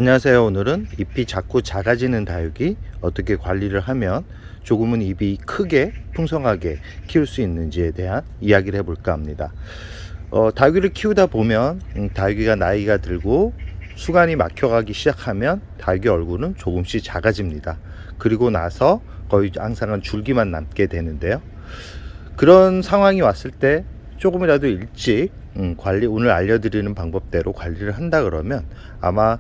안녕하세요. 오늘은 잎이 자꾸 작아지는 다육이 어떻게 관리를 하면 조금은 잎이 크게 풍성하게 키울 수 있는지에 대한 이야기를 해볼까 합니다. 다육이를 키우다 보면 다육이가 나이가 들고 수간이 막혀가기 시작하면 다육이 얼굴은 조금씩 작아집니다. 그리고 나서 거의 항상은 줄기만 남게 되는데요. 그런 상황이 왔을 때 조금이라도 일찍 오늘 알려드리는 방법대로 관리를 한다 그러면 아마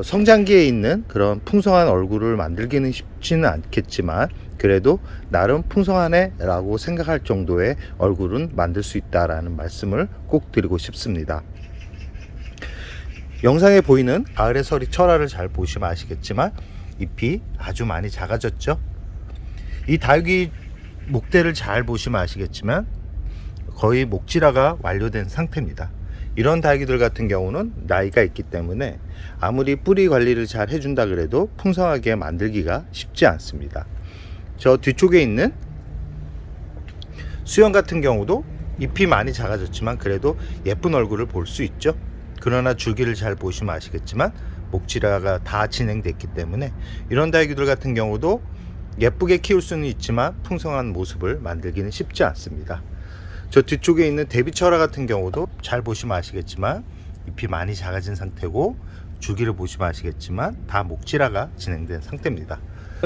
성장기에 있는 그런 풍성한 얼굴을 만들기는 쉽지는 않겠지만 그래도 나름 풍성하네 라고 생각할 정도의 얼굴은 만들 수 있다라는 말씀을 꼭 드리고 싶습니다. 영상에 보이는 가을의 서리 철화를 잘 보시면 아시겠지만 잎이 아주 많이 작아졌죠. 이 다육이 목대를 잘 보시면 아시겠지만 거의 목질화가 완료된 상태입니다. 이런 다육이들 같은 경우는 나이가 있기 때문에 아무리 뿌리 관리를 잘 해준다 그래도 풍성하게 만들기가 쉽지 않습니다. 저 뒤쪽에 있는 수영 같은 경우도 잎이 많이 작아졌지만 그래도 예쁜 얼굴을 볼 수 있죠. 그러나 줄기를 잘 보시면 아시겠지만 목질화가 다 진행됐기 때문에 이런 다육이들 같은 경우도 예쁘게 키울 수는 있지만 풍성한 모습을 만들기는 쉽지 않습니다. 저 뒤쪽에 있는 대비철화 같은 경우도 잘 보시면 아시겠지만 잎이 많이 작아진 상태고 줄기를 보시면 아시겠지만 다 목질화가 진행된 상태입니다.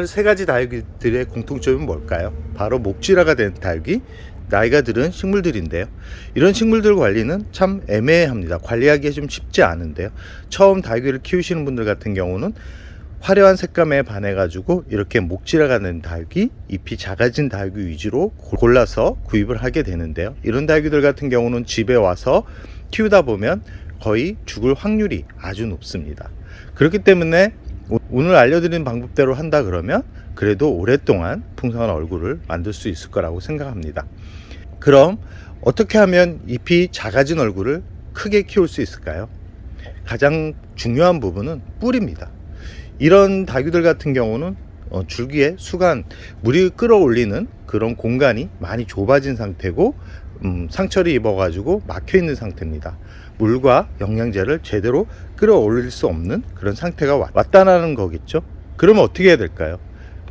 세 가지 다육이들의 공통점은 뭘까요? 바로 목질화가 된 다육이, 나이가 들은 식물들인데요. 이런 식물들 관리는 참 애매합니다. 관리하기가 좀 쉽지 않은데요. 처음 다육이를 키우시는 분들 같은 경우는 화려한 색감에 반해가지고 이렇게 목질화가 된 다육이, 잎이 작아진 다육이 위주로 골라서 구입을 하게 되는데요. 이런 다육이들 같은 경우는 집에 와서 키우다 보면 거의 죽을 확률이 아주 높습니다. 그렇기 때문에 오늘 알려드린 방법대로 한다 그러면 그래도 오랫동안 풍성한 얼굴을 만들 수 있을 거라고 생각합니다. 그럼 어떻게 하면 잎이 작아진 얼굴을 크게 키울 수 있을까요? 가장 중요한 부분은 뿌리입니다. 이런 다육이들 같은 경우는 줄기에 수간, 물이 끌어올리는 그런 공간이 많이 좁아진 상태고 상처를 입어가지고 막혀있는 상태입니다. 물과 영양제를 제대로 끌어올릴 수 없는 그런 상태가 왔다는 거겠죠. 그러면 어떻게 해야 될까요?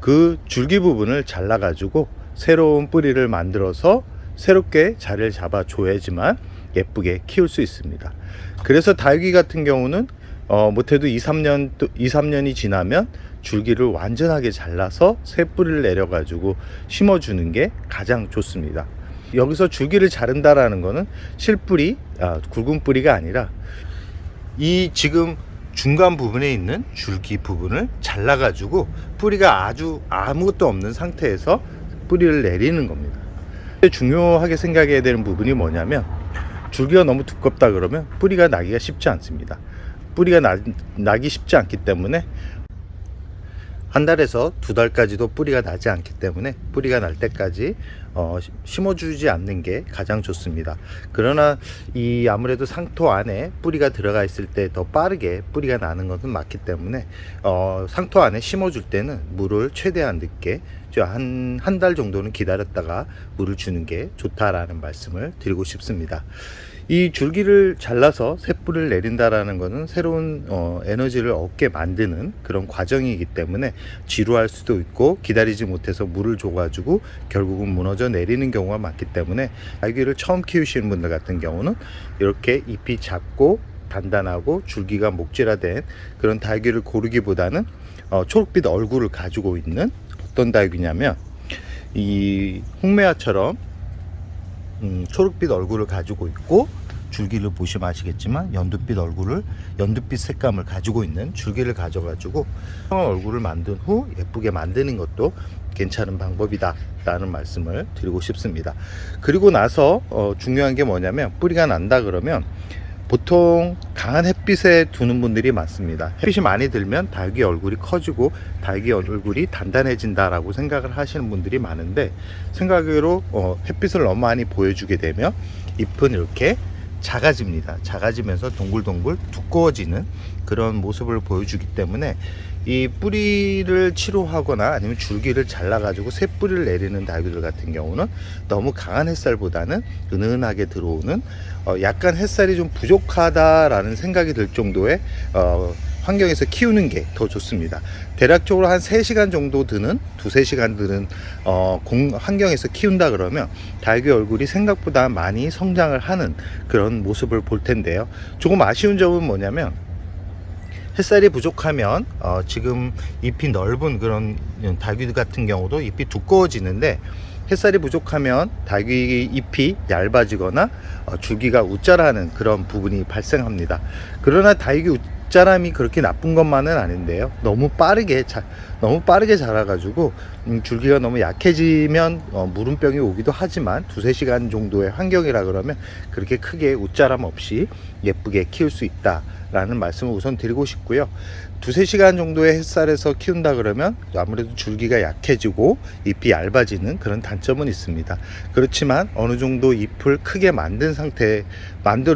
그 줄기 부분을 잘라가지고 새로운 뿌리를 만들어서 새롭게 자리를 잡아줘야지만 예쁘게 키울 수 있습니다. 그래서 다육이 같은 경우는 못해도 2-3년이 지나면 줄기를 완전하게 잘라서 새 뿌리를 내려가지고 심어주는 게 가장 좋습니다. 여기서 줄기를 자른다라는 거는 실뿌리, 굵은 뿌리가 아니라 이 지금 중간 부분에 있는 줄기 부분을 잘라가지고 뿌리가 아주 아무것도 없는 상태에서 뿌리를 내리는 겁니다. 중요하게 생각해야 되는 부분이 뭐냐면 줄기가 너무 두껍다 그러면 뿌리가 나기가 쉽지 않습니다. 뿌리가 나기 쉽지 않기 때문에 한 달에서 2달까지도 뿌리가 나지 않기 때문에 뿌리가 날 때까지 심어주지 않는 게 가장 좋습니다. 그러나 이 아무래도 상토 안에 뿌리가 들어가 있을 때 더 빠르게 뿌리가 나는 것은 맞기 때문에 상토 안에 심어줄 때는 물을 최대한 늦게 한 달 정도는 기다렸다가 물을 주는 게 좋다라는 말씀을 드리고 싶습니다. 이 줄기를 잘라서 새 뿌리를 내린다라는 것은 새로운 에너지를 얻게 만드는 그런 과정이기 때문에 지루할 수도 있고 기다리지 못해서 물을 줘가지고 결국은 무너져 내리는 경우가 많기 때문에 다육이를 처음 키우시는 분들 같은 경우는 이렇게 잎이 작고 단단하고 줄기가 목질화된 그런 다육이를 고르기보다는 초록빛 얼굴을 가지고 있는 어떤 다육이냐면 이 홍매화처럼 초록빛 얼굴을 가지고 있고 줄기를 보시면 아시겠지만 연두빛 색감을 가지고 있는 줄기를 가져가지고 얼굴을 만든 후 예쁘게 만드는 것도 괜찮은 방법이다 라는 말씀을 드리고 싶습니다. 그리고 나서 중요한 게 뭐냐면 뿌리가 난다 그러면 보통 강한 햇빛에 두는 분들이 많습니다. 햇빛이 많이 들면 다육이 얼굴이 커지고 다육이 얼굴이 단단해진다라고 생각을 하시는 분들이 많은데 생각으로 햇빛을 너무 많이 보여주게 되면 잎은 이렇게 작아집니다. 작아지면서 동글동글 두꺼워지는 그런 모습을 보여주기 때문에 이 뿌리를 치료하거나 아니면 줄기를 잘라가지고 새 뿌리를 내리는 다육이들 같은 경우는 너무 강한 햇살보다는 은은하게 들어오는 약간 햇살이 좀 부족하다라는 생각이 들 정도의 환경에서 키우는 게 더 좋습니다. 대략적으로 한 3시간 정도 드는, 2~3시간 드는 환경에서 키운다 그러면 닭의 얼굴이 생각보다 많이 성장을 하는 그런 모습을 볼 텐데요. 조금 아쉬운 점은 뭐냐면 햇살이 부족하면 지금 잎이 넓은 그런 닭귀 같은 경우도 잎이 두꺼워지는데, 햇살이 부족하면 닭귀 잎이 얇아지거나 줄기가 웃자라는 그런 부분이 발생합니다. 그러나 닭귀 웃자람이 그렇게 나쁜 것만은 아닌데요, 너무 빠르게 자라가지고 줄기가 너무 약해지면 무름병이 오기도 하지만 2~3시간 정도의 환경이라 그러면 그렇게 크게 웃자람 없이 예쁘게 키울 수 있다 라는 말씀을 우선 드리고 싶고요. 2~3시간 정도의 햇살에서 키운다 그러면 아무래도 줄기가 약해지고 잎이 얇아지는 그런 단점은 있습니다. 그렇지만 어느 정도 잎을 크게 만든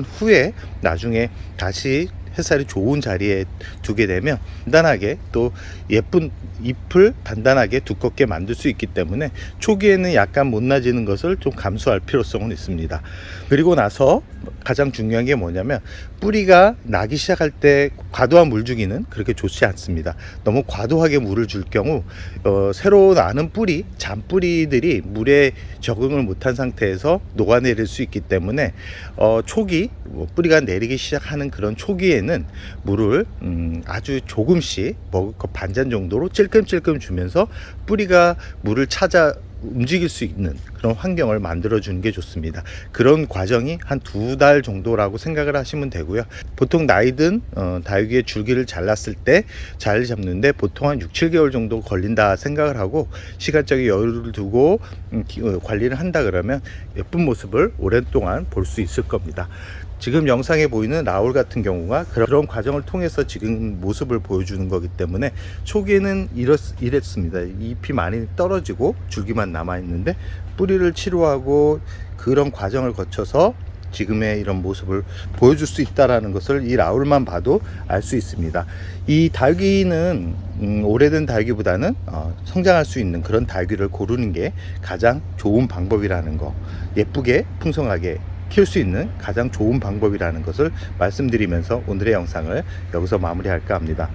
후에 나중에 다시 햇살이 좋은 자리에 두게 되면 단단하게, 또 예쁜 잎을 단단하게 두껍게 만들 수 있기 때문에 초기에는 약간 못나지는 것을 좀 감수할 필요성은 있습니다. 그리고 나서 가장 중요한 게 뭐냐면, 뿌리가 나기 시작할 때 과도한 물주기는 그렇게 좋지 않습니다. 너무 과도하게 물을 줄 경우 새로 나는 뿌리, 잔뿌리들이 물에 적응을 못한 상태에서 녹아내릴 수 있기 때문에 초기 뿌리가 내리기 시작하는 그런 초기에는 물을 아주 조금씩 머그컵 반잔 정도로 찔끔찔끔 주면서 뿌리가 물을 찾아 움직일 수 있는 그런 환경을 만들어 주는 게 좋습니다. 그런 과정이 한 2달 정도라고 생각을 하시면 되고요. 보통 나이든 다육이의 줄기를 잘랐을 때 자리를 잡는데 보통 한 6~7개월 정도 걸린다 생각을 하고, 시간적인 여유를 두고 관리를 한다 그러면 예쁜 모습을 오랫동안 볼 수 있을 겁니다. 지금 영상에 보이는 라울 같은 경우가 그런 과정을 통해서 지금 모습을 보여주는 거기 때문에 초기에는 이랬습니다. 잎이 많이 떨어지고 줄기만 남아있는데 뿌리를 치료하고 그런 과정을 거쳐서 지금의 이런 모습을 보여줄 수 있다는 것을 이 라울만 봐도 알 수 있습니다. 이 닭귀는 오래된 닭귀보다는 성장할 수 있는 그런 닭귀를 고르는 게 가장 좋은 방법이라는 거, 예쁘게 풍성하게 키울 수 있는 가장 좋은 방법이라는 것을 말씀드리면서 오늘의 영상을 여기서 마무리할까 합니다.